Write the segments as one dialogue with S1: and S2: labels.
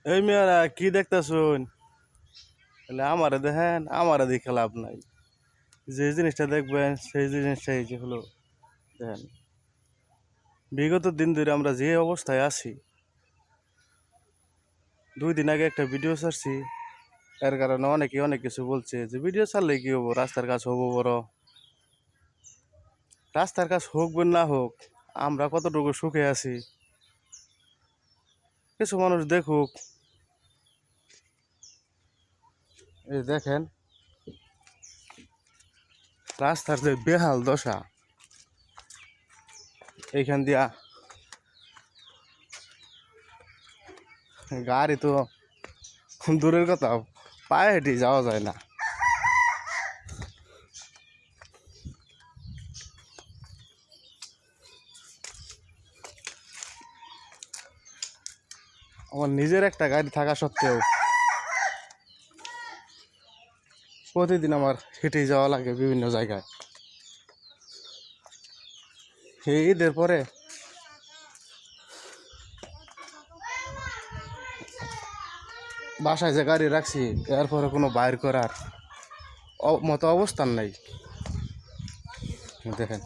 S1: এই মেয়েরা কি দেখতেছুন? বলে আমারে দেখেন, আমারে দেখে লাভ নাই। যে জিনিসটা দেখবেন সেই জিনিসটাই যে হলো দেখেন। বিগত দিন ধরে আমরা যে অবস্থায় আছি, 2 দিন আগে একটা ভিডিও ছাড়ছি, এর কারণে অনেকে অনেক কিছু বলছে যে ভিডিও ছাড়লে কি হবো, রাস্তার কাজ হবো বড়। রাস্তার কাজ হোক বা না হোক, আমরা কতটুকু সুখে আছি কিছু মানুষ দেখুক। এই দেখেন রাস্তার যে বেহাল দশা, এইখান দিয়া গাড়ি তো দূরের কথা, পায়ে হেঁটে যাওয়া যায় না। আমার নিজের একটা গাড়ি থাকা সত্ত্বেও প্রতিদিন আমার হেঁটে যাওয়া লাগে বিভিন্ন জায়গায়। এই ঈদের পরে বাসায় যে গাড়ি রাখছি, এরপরে কোনো বাইর করার মতো অবস্থান নাই। দেখেন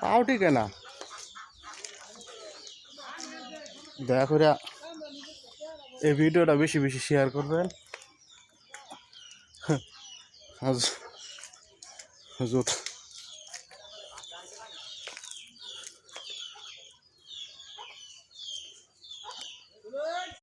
S1: পাও ঠিক না, দয়া করে এই ভিডিওটা বেশি বেশি শেয়ার করবেন।